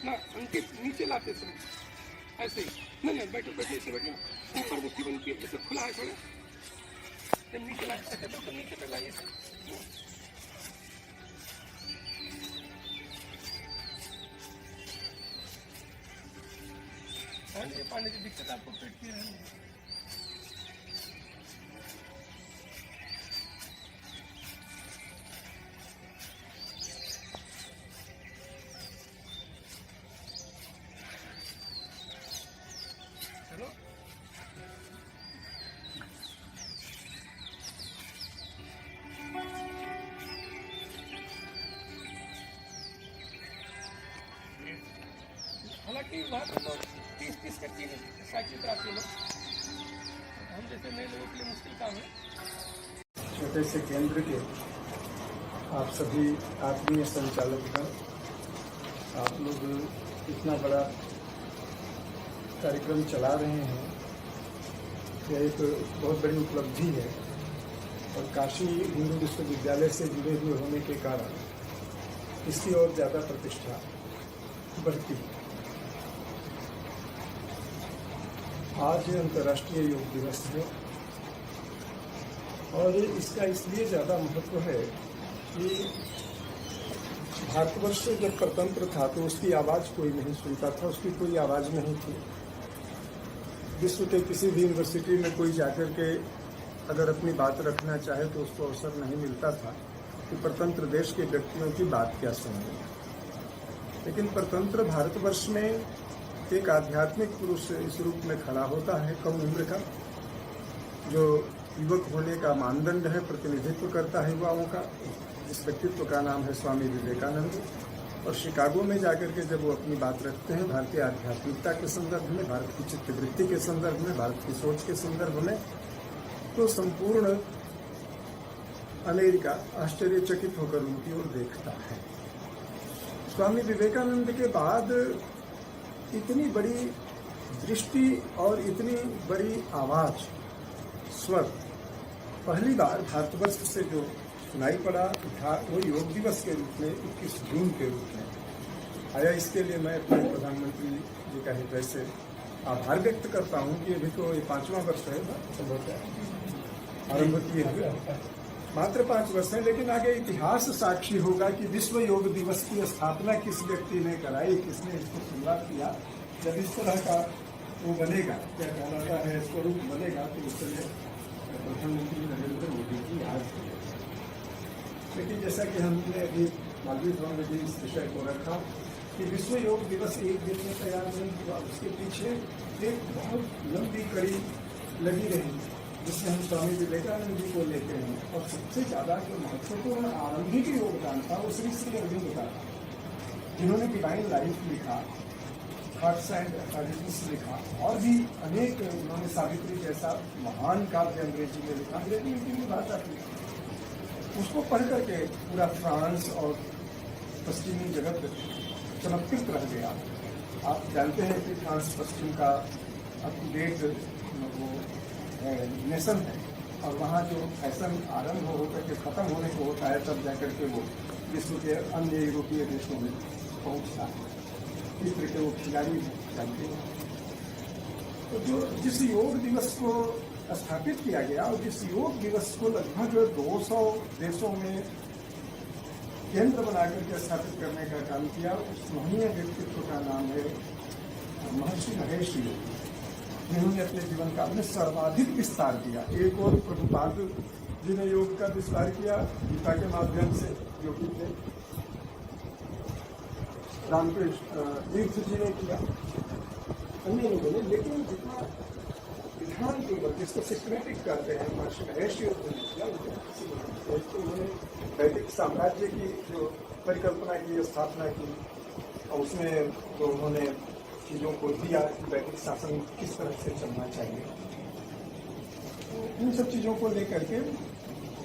ना अंकित नीचे लाते समय ऐसे ही नहीं बैठो बैठो ऐसे बैठो ऊपर मुट्ठी बन के ऐसे खुला है थोड़ा जब नीचे लाते ऐसे बिल्कुल नीचे पे लाइए पानी की दिक्कत आपको पेट की है चलो हालांकि वहाँ पर लोग 30 का 3 साइकिल पर आते लोग हम जैसे नए लोगों के लिए मुश्किल काम है। छोटे से केंद्र के आप सभी आत्मीय संचालक हैं, आप लोग इतना बड़ा कार्यक्रम चला रहे हैं, यह एक बहुत बड़ी उपलब्धि है और काशी हिंदू विश्वविद्यालय से जुड़े हुए होने के कारण इसकी और ज़्यादा प्रतिष्ठा बढ़ती है। आज अंतर्राष्ट्रीय योग दिवस है और इसका इसलिए ज़्यादा महत्व है कि भारतवर्ष से जब स्वतंत्र था तो उसकी आवाज़ कोई नहीं सुनता था, उसकी कोई आवाज़ नहीं थी। विश्व के किसी भी यूनिवर्सिटी में कोई जाकर के अगर अपनी बात रखना चाहे तो उसको अवसर नहीं मिलता था कि स्वतंत्र देश के व्यक्तियों की बात क्या सुने। लेकिन स्वतंत्र भारतवर्ष में एक आध्यात्मिक पुरुष इस रूप में खड़ा होता है, कम उम्र का, जो युवक होने का मानदंड है, प्रतिनिधित्व करता है युवाओं का, जिस व्यक्तित्व का नाम है स्वामी विवेकानंद। और शिकागो में जाकर के जब वो अपनी बात रखते हैं भारतीय आध्यात्मिकता के संदर्भ में, भारत की चित्तवृत्ति के संदर्भ में, भारत की सोच के संदर्भ में, तो संपूर्ण अमेरिका आश्चर्यचकित होकर उनकी ओर देखता है। स्वामी विवेकानंद के बाद इतनी बड़ी दृष्टि और इतनी बड़ी आवाज, स्वर पहली बार भारतवर्ष से जो सुनाई पड़ा उठा, वो योग दिवस के रूप में 21 जून के रूप में आया। इसके लिए मैं अपने प्रधानमंत्री जी का हृदय से आभार व्यक्त करता हूँ कि अभी तो ये 5वां वर्ष है, आरंभ किए हुए मात्र 5 वर्ष है, लेकिन आगे इतिहास साक्षी होगा कि विश्व योग दिवस की स्थापना किस व्यक्ति ने कराई, किसने इसको शुरुआत किया। जब इस तरह का वो बनेगा, क्या कहलाता है, स्वरूप बनेगा, तो उस समय प्रधानमंत्री नरेंद्र मोदी की याद करेगा। लेकिन जैसा कि हमने अभी मालवीय भवन में भी इस विषय को रखा कि विश्व योग दिवस एक दिन में तैयार नहीं हुआ, उसके पीछे एक बहुत लंबी कड़ी लगी रही, जिसमें हम स्वामी विवेकानंद जी को लेते हैं। और सबसे ज़्यादा जो महत्वपूर्ण आरंभिक योगदान था वो श्री श्री अरविंद का था, जिन्होंने डिवाइन लाइफ लिखा, थॉट्स एंड ट्रेडिशंस लिखा, और भी अनेक, उन्होंने सावित्री जैसा महान काव्य अंग्रेजी में लिखा, अंग्रेजी की भाषा थी। उसको पढ़ करके पूरा फ्रांस और पश्चिमी जगत चमत्कृत रह गया। आप जानते हैं कि फ्रांस पश्चिम का अप टू डेट वो नेशन है, और वहाँ जो फैशन आरंभ होकर के ख़त्म होने को होता है, तब जाकर के वो विश्व के अन्य यूरोपीय देशों में पहुँचता है। इस तरह के वो खिलाड़ी जानते हैं। तो जो जिस योग दिवस को स्थापित किया गया और जिस योग दिवस को लगभग 200 देशों में केंद्र बनाकर के स्थापित करने का काम किया, उस महनीय व्यक्तित्व का नाम है महर्षि महेश योगी, जिन्होंने अपने जीवन काल में सर्वाधिक विस्तार किया। एक और प्रभुपाद जी ने योग का विस्तार किया गीता के माध्यम से, योगी थे, रामकृष्ण तीर्थ जी ने किया, अन्य लोगों ने। लेकिन जितना विधान पूर्वक जिसको सिस्टमेटिक करते हैं महर्षि महेश योगी ने किया, उन्होंने वैदिक साम्राज्य की जो परिकल्पना की, स्थापना की, और उसमें तो उन्होंने चीज़ों को दिया कि वैदिक शासन किस तरह से चलना चाहिए। तो इन सब चीज़ों को लेकर के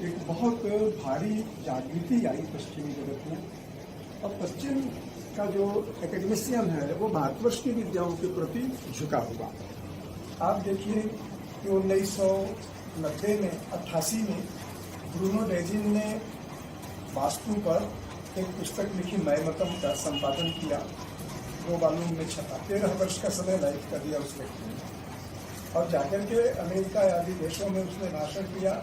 एक बहुत भारी जागृति आई पश्चिमी जगत में, और पश्चिम का जो एकेडमिशियन है वो भारतवर्ष की विद्याओं के प्रति झुका हुआ। आप देखिए कि 1990 में 88 में ब्रूनो डेजिन ने वास्तु पर एक पुस्तक लिखी, मैं मतम का संपादन किया, वो वॉल्यूम में छपा। 13 वर्ष का समय लाइफ कर दिया उस व्यक्ति ने, और जाकर के अमेरिका आदि देशों में उसने भाषण किया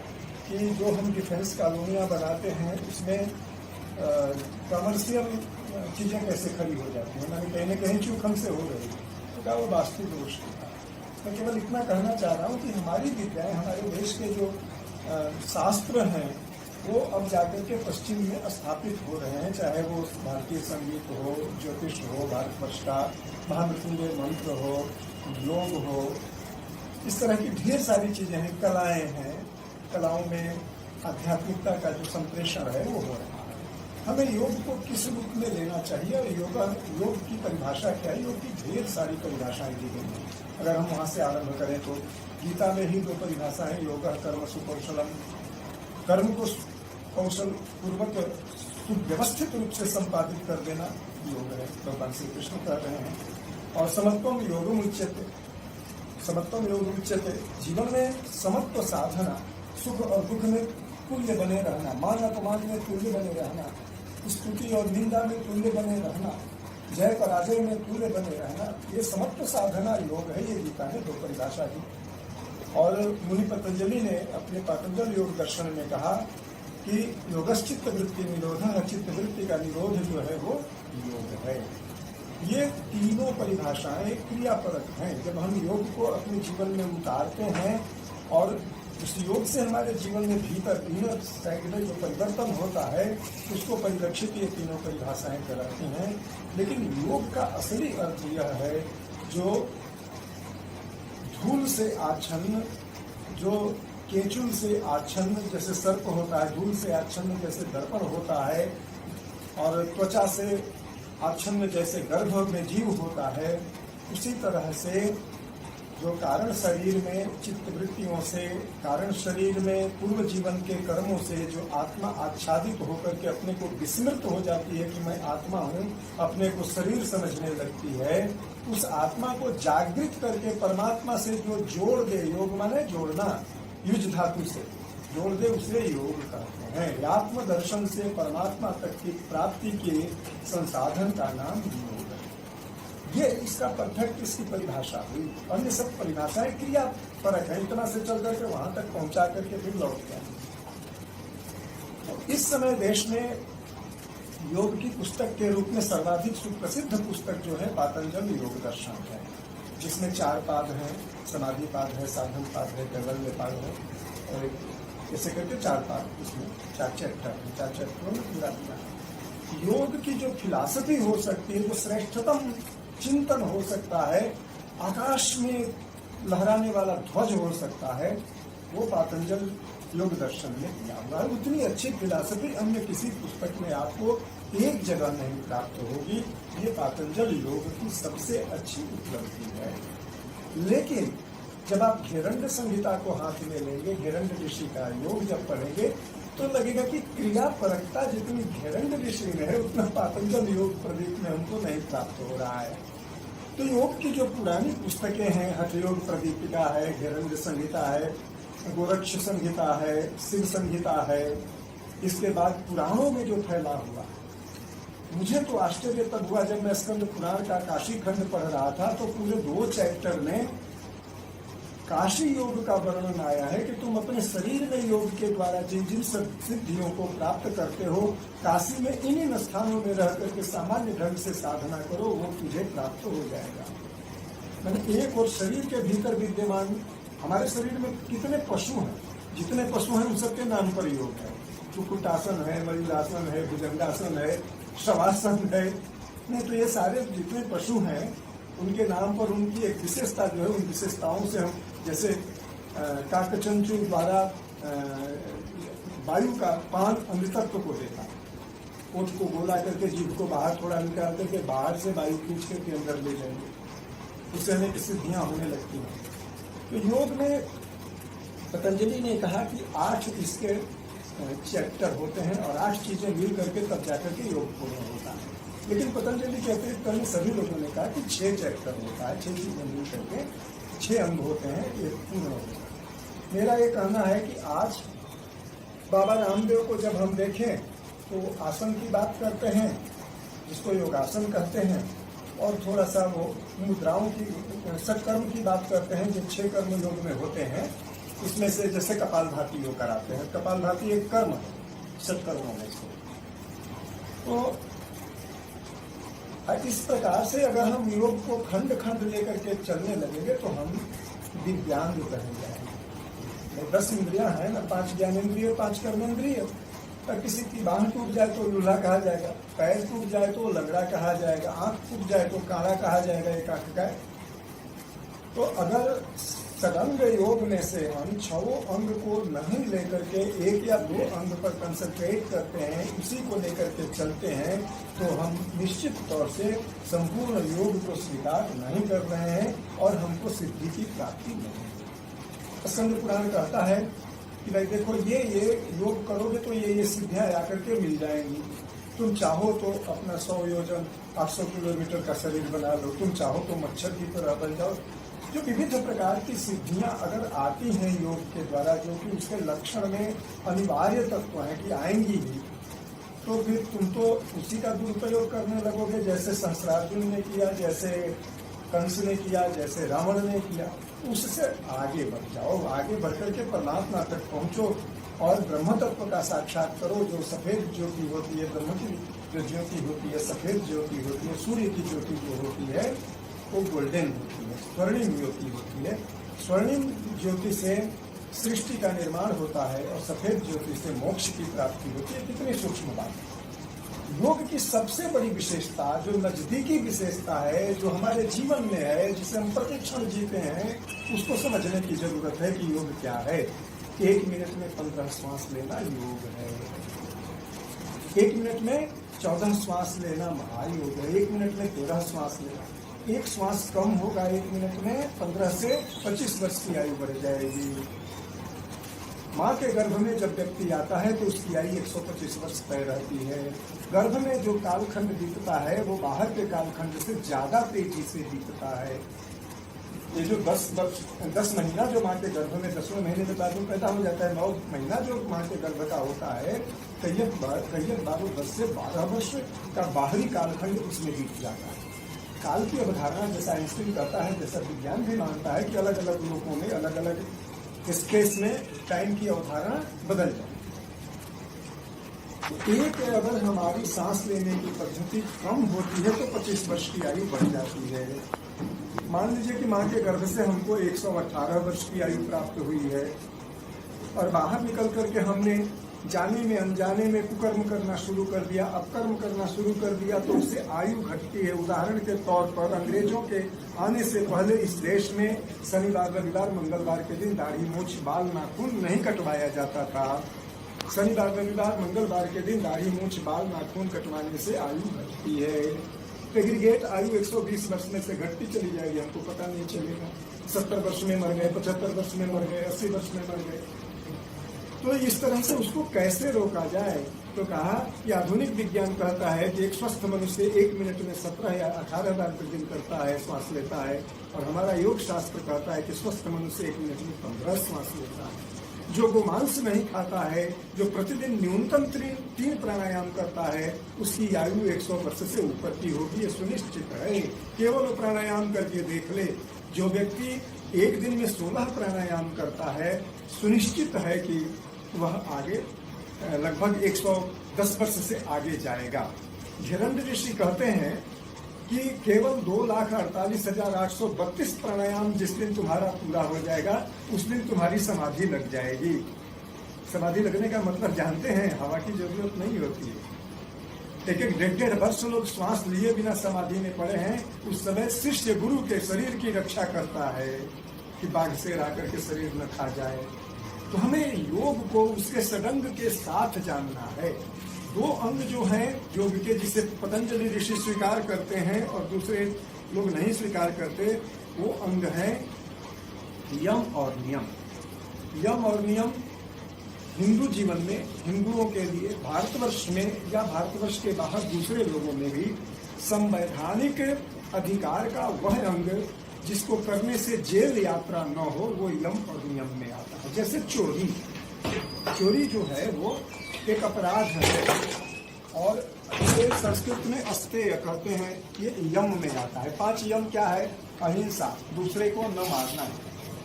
कि जो हम डिफेंस कॉलोनियाँ बनाते हैं उसमें कमर्शियल चीज़ें कैसे खड़ी हो जाती हैं, मैंने कहीं न कहीं चूक हमसे हो रही है। तो क्या वो वास्तविक दोष था। मैं केवल इतना कहना चाह रहा हूँ कि हमारी विद्याएं, हमारे देश के जो शास्त्र हैं वो अब जाकर के पश्चिम में स्थापित हो रहे हैं, चाहे वो भारतीय संगीत हो, ज्योतिष हो, भारतवर्ष का महामृत्युंजय मंत्र हो, योग हो, इस तरह की ढेर सारी चीज़ें हैं, कलाएं हैं, कलाओं में आध्यात्मिकता का जो संप्रेषण है वो हो रहा है। हमें योग को किस रूप में लेना चाहिए और योग की परिभाषा क्या है? योग की ढेर सारी परिभाषाएं दी गई हैं। अगर हम वहाँ से आरंभ करें तो गीता में ही 2 परिभाषाएं, योग कर्म सुकौशलम, कर्म को कौशल पूर्वक सुव्यवस्थित रूप से संपादित कर देना योग है, भगवान श्री कृष्ण कर रहे हैं। और समत्वम योगम उच्यते, समत्वम योग उच्यते, जीवन में समत्व साधना, सुख और दुख में तुल्य बने रहना, मान अपमान में तुल्य बने रहना, स्तुति और निंदा में तुल्य बने रहना, जय पराजय में तुल्य बने रहना, ये समत्व साधना योग है। ये गीता है 2 परिभाषा की। और मुनि पतंजलि ने अपने पातंजल योग दर्शन में कहा कि योगश्चित्त वृत्ति निरोध, चित्त वृत्ति का निरोध जो है वो योग है। ये तीनों परिभाषाएं क्रियापरक हैं। जब हम योग को अपने जीवन में उतारते हैं और उस योग से हमारे जीवन में भीतर इनर साइड में जो परिवर्तन होता है उसको परिलक्षित ये तीनों परिभाषाएं कराती हैं। लेकिन योग का असली अर्थ यह है जो धूल से आच्छन्न, जो केचुल से आच्छन्न जैसे सर्प होता है, धूल से आच्छन्न जैसे दर्पण होता है, और त्वचा से आच्छन्न जैसे गर्भ में जीव होता है, उसी तरह से जो कारण शरीर में चित्त वृत्तियों से, कारण शरीर में पूर्व जीवन के कर्मों से जो आत्मा आच्छादित होकर के अपने को विस्मृत हो जाती है कि मैं आत्मा हूँ, अपने को शरीर समझने लगती है, उस आत्मा को जागृत करके परमात्मा से जो जोड़ दे, योग माने जोड़ना, युज धातु से जोड़ दे, उसे योग कहते हैं। आत्म दर्शन से परमात्मा तक की प्राप्ति के संसाधन का नाम योग है। ये इसका परफेक्ट इसकी परिभाषा हुई। अन्य सब परिभाषाएं क्रिया परक है, इतना से चल करके वहां तक पहुंचा करके फिर लौट गया। इस समय देश में योग की पुस्तक के रूप में सर्वाधिक सुप्रसिद्ध पुस्तक जो है पातंजल योग दर्शन है, जिसमें 4 पाद हैं, समाधि पाद है, साधन पाद है, कैवल्य पाद है, और ऐसे करके 4 पाद, इसमें 4 चैप्टर है, 4 चैप्टरों में पूरा दिया। योग की जो फिलॉसफी हो सकती है, जो श्रेष्ठतम चिंतन हो सकता है, आकाश में लहराने वाला ध्वज हो सकता है, वो पातंजल योग दर्शन में दिया हुआ है। उतनी अच्छी फिलॉसफी अन्य किसी पुस्तक में आपको एक जगह नहीं प्राप्त होगी। ये पातंजल योग की सबसे अच्छी उपलब्धि है। लेकिन जब आप घेरंड संहिता को हाथ में लेंगे, घेरंड ऋषि का योग जब पढ़ेंगे, तो लगेगा कि क्रिया परकता जितनी घेरंड ऋषि में है उतना पातंजल योग प्रदीप में हमको नहीं प्राप्त हो रहा है। तो योग की जो पुरानी पुस्तकें हैं, हठ योग प्रदीपिका है, घेरंड संहिता है, गोरक्ष संहिता है, शिव संहिता है, इसके बाद पुराणों में जो फैला हुआ, मुझे तो आश्चर्य तब हुआ जब मैं स्कंद पुराण का काशी खंड पढ़ रहा था, तो पूरे 2 चैप्टर में काशी योग का वर्णन आया है कि तुम अपने शरीर में योग के द्वारा जिन जिन सिद्धियों को प्राप्त करते हो, काशी में इन स्थानों में रह करके सामान्य ढंग से साधना करो, वो तुझे प्राप्त हो जाएगा। मैंने एक और शरीर के भीतर विद्यमान, हमारे शरीर में कितने पशु हैं, जितने पशु हैं उन सबके नाम पर योग है। कुक्कुटासन है, मयूरासन है, भुजंगासन है, शवासन है, नहीं तो ये सारे जितने पशु हैं उनके नाम पर उनकी एक विशेषता जो है, उन विशेषताओं से हम, जैसे काकचंचु द्वारा वायु का पान अमृतत्व को देता, ओठ को गोला करके जीभ को बाहर थोड़ा निकाल करके बाहर से वायु खींच करके अंदर ले जाएंगे, उससे हमें सिद्धियां होने लगती हैं। तो योग में पतंजलि ने कहा कि 8 इसके चैप्टर होते हैं और 8 चीजें मिल करके तब जाकर के योग पूर्ण होता है। लेकिन पतंजलि के अतिरिक्त पहले सभी लोगों ने कहा कि 6 चैप्टर होता है, 6 चीजें मिल करके 6 अंग होते हैं, ये पूर्ण होता है। मेरा ये कहना है कि आज बाबा रामदेव को जब हम देखें तो आसन की बात करते हैं, जिसको योगासन कहते हैं, और थोड़ा सा वो मुद्राओं की सत्कर्म की बात करते हैं जो 6 कर्म योग में होते हैं। इसमें से जैसे कपालभाति योग कराते हैं, कपालभाति एक कर्म है सत्कर्मों में से। तो इस प्रकार से अगर हम योग को खंड खंड लेकर के चलने लगेंगे तो हम दिव्यांग बन जाएंगे। 10 इंद्रियां हैं ना, 5 ज्ञानेंद्रिय, 5 कर्मेंद्रिय। और किसी की बांह टूट जाए तो लूल्हा कहा जाएगा, पैर टूट जाए तो लंगड़ा कहा जाएगा, आंख टूट जाए तो काला कहा जाएगा, एक आंख का। तो अगर सदंग योग में से हम 6 अंग को नहीं लेकर के 1 या 2 अंग पर कंसंट्रेट करते हैं, उसी को लेकर के चलते हैं, तो हम निश्चित तौर से संपूर्ण योग को स्वीकार नहीं कर रहे हैं और हमको सिद्धि की प्राप्ति नहीं है। स्कंद पुराण कहता है कि भाई देखो ये योग करोगे तो ये सिद्धियां आकर के मिल जाएंगी। तुम चाहो तो अपना 100 योजन 800 किलोमीटर का शरीर बना लो, तुम चाहो तो मच्छर की तरह बन जाओ। जो विविध प्रकार की सिद्धियां अगर आती हैं योग के द्वारा, जो कि उसके लक्षण में अनिवार्य तत्व है कि आएंगी ही, तो फिर तुम तो उसी का दुरुपयोग करने लगोगे, जैसे सहस्रार्जुन ने किया, जैसे कंस ने किया, जैसे रावण ने किया। उससे आगे बढ़ जाओ, आगे बढ़कर के परमात्मा तक पहुंचो और ब्रह्म तत्व का साक्षात करो। जो सफेद ज्योति होती है, ब्रह्म की जो ज्योति होती है, सफेद ज्योति होती है, सूर्य की ज्योति जो होती है वो गोल्डन होती है, स्वर्णिम ज्योति होती है। स्वर्णिम ज्योति से सृष्टि का निर्माण होता है और सफेद ज्योति से मोक्ष की प्राप्ति होती है। कितनी सूक्ष्म बात है। योग की सबसे बड़ी विशेषता, जो नजदीकी विशेषता है, जो हमारे जीवन में है, जिसे हम प्रतिक्षण जीते हैं, उसको समझने की जरूरत है कि योग क्या है। 1 मिनट में 15 श्वास लेना योग है। 1 मिनट में 14 श्वास लेना महायोग है। 1 मिनट में 13 श्वास लेना। 1 श्वास कम होगा 1 मिनट में, 15 से 25 वर्ष की आयु बढ़ जाएगी। माँ के गर्भ में जब व्यक्ति आता है तो उसकी आयु 125 वर्ष तय रहती है। गर्भ में जो कालखंड बीतता है वो बाहर के कालखंड से ज्यादा तेजी से बीतता है। ये जो 10 महीना जो माँ के गर्भ में 10वें महीने में बालू पैदा हो जाता है, 9 महीना जो माँ के गर्भ का होता है, कईयत बालू 10 से 12 वर्ष का बाहरी कालखंड उसमें बीत जाता है। काल की अवधारणा जैसा आइंस्टीन कहता है, जैसा विज्ञान भी मानता है कि अलग अलग लोगों में अलग अलग स्पेस में टाइम की अवधारणा बदल जाए। एक अगर हमारी सांस लेने की पद्धति कम होती है तो 25 वर्ष की आयु बढ़ जाती है। मान लीजिए कि माँ के गर्भ से हमको 118 वर्ष की आयु प्राप्त हुई है और बाहर निकल करके हमने जाने में अनजाने में कुकर्म करना शुरू कर दिया, अपकर्म करना शुरू कर दिया, तो उससे आयु घटती है। उदाहरण के तौर पर अंग्रेजों के आने से पहले इस देश में शनिवार, रविवार, मंगलवार के दिन दाढ़ी, मूछ, बाल, नाखून नहीं कटवाया जाता था। शनिवार, रविवार, मंगलवार के दिन दाढ़ी, मूछ, बाल, नाखून कटवाने से आयु घटती है। एग्रीगेट आयु 120 वर्ष में से घटती चली जाएगी, हमको पता नहीं चलेगा। 70 वर्ष में मर गए, 75 वर्ष में मर गए, 80 वर्ष में मर गए। तो इस तरह से उसको कैसे रोका जाए? तो कहा कि आधुनिक विज्ञान कहता है कि एक स्वस्थ मनुष्य 1 मिनट में 17 या 18 बार प्रतिदिन करता है, श्वास लेता है, और हमारा योग शास्त्र कहता है कि स्वस्थ मनुष्य 1 मिनट में 15 श्वास लेता है। जो गोमांस नहीं खाता है, जो प्रतिदिन न्यूनतम 3 प्राणायाम करता है, उसकी आयु 100 वर्ष से ऊपर की होगी, ये सुनिश्चित है। केवल प्राणायाम करके देख ले। जो व्यक्ति एक दिन में 16 प्राणायाम करता है, सुनिश्चित है कि वह आगे लगभग 110 वर्ष से आगे जाएगा। झरंड ऋषि कहते हैं कि केवल 2,48,832 प्राणायाम जिस दिन तुम्हारा पूरा हो जाएगा, उस दिन तुम्हारी समाधि लग जाएगी। समाधि लगने का मतलब जानते हैं, हवा की जरूरत नहीं होती है। 1.5 वर्ष लोग श्वास लिए बिना समाधि में पड़े हैं। उस समय शिष्य गुरु के शरीर की रक्षा करता है कि बाघ शेर आकर के शरीर न खा जाए। तो हमें योग को उसके सडंग के साथ जानना है। 2 अंग जो हैं योग के, जिसे पतंजलि ऋषि स्वीकार करते हैं और दूसरे लोग नहीं स्वीकार करते, वो अंग है यम और नियम। यम और नियम हिंदू जीवन में, हिंदुओं के लिए, भारतवर्ष में या भारतवर्ष के बाहर दूसरे लोगों में भी संवैधानिक अधिकार का वह अंग जिसको करने से जेल यात्रा न हो, वो यम और नियम में आता है। जैसे चोरी जो है वो एक अपराध है और ये संस्कृत में अस्तेय कहते हैं, ये यम में आता है। 5 यम क्या है? अहिंसा, दूसरे को न मारना,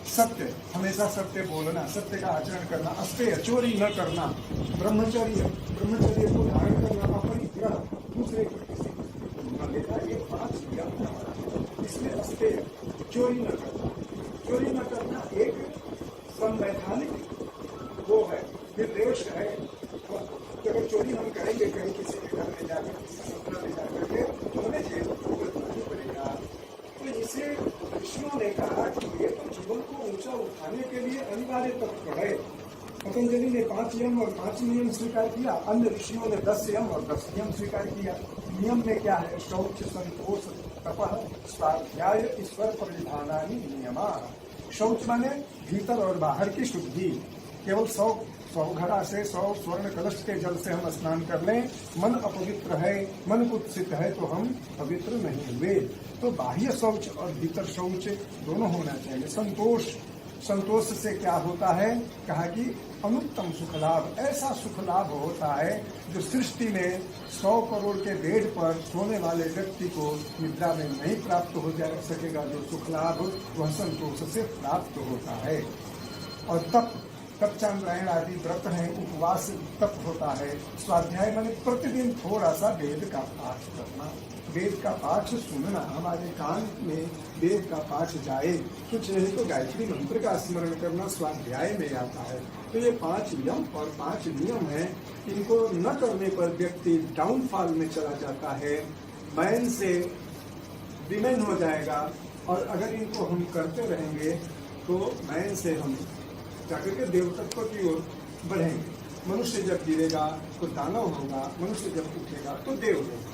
सत्य, हमेशा सत्य बोलना, सत्य का आचरण करना, अस्तेय चोरी न करना, ब्रह्मचर्य, ब्रह्मचर्य को धारण करना, अपरिग्रह, दूसरे को किसी को न लेना, ये 5 यम है। इसमें अस्तेय चोरी न करना, चोरी न करना एक संवैधानिक वो है, निर्देश है। अगर चोरी हम करेंगे कहीं किसी के घर में जाकर, किसी सपना में जाकर के, तो हमें जेल भुगतना ही पड़ेगा। तो इसे ऋषियों ने कहा कि ये तो जीवन को ऊंचा उठाने के लिए अनिवार्य तत्व है। पतंजलि ने 5 यम और 5 नियम स्वीकार किया, अन्य ऋषियों ने 10 यम और 10 नियम स्वीकार किया। नियम में क्या है? शौच, संतोष, तपः, स्वाध्याय, ईश्वर परिधानानि नियमा। शौच माने भीतर और बाहर की शुद्धि। केवल 100 घड़ा से 100 स्वर्ण कलश के जल से हम स्नान कर लें, मन अपवित्र है, मन कुत्सित है, तो हम पवित्र नहीं हुए। तो बाह्य शौच और भीतर शौच दोनों होना चाहिए। संतोष, संतोष से क्या होता है? कहा कि अनुत्तम सुख लाभ, ऐसा सुख लाभ होता है जो सृष्टि में 100 करोड़ के बेड पर सोने वाले व्यक्ति को निद्रा में नहीं प्राप्त हो जा सकेगा। जो सुख लाभ वह संतोष से प्राप्त होता है। और तप, तप चांद्रायण आदि व्रत है, उपवास तप होता है। स्वाध्याय माने प्रतिदिन थोड़ा सा वेद का पाठ करना, वेद का पाठ सुनना, हमारे कान में वेद का पाठ जाए। कुछ नहीं तो गायत्री मंत्र का स्मरण करना स्वाध्याय में आता है। तो ये 5 यम और 5 नियम है। इनको न करने पर व्यक्ति डाउनफॉल में चला जाता है, मैन से विमेन हो जाएगा। और अगर इनको हम करते रहेंगे तो मैन से हम जाकर के देवतत्व की ओर बढ़ेंगे। मनुष्य जब गिरेगा तो दानव होगा, मनुष्य जब उठेगा तो देव होगा।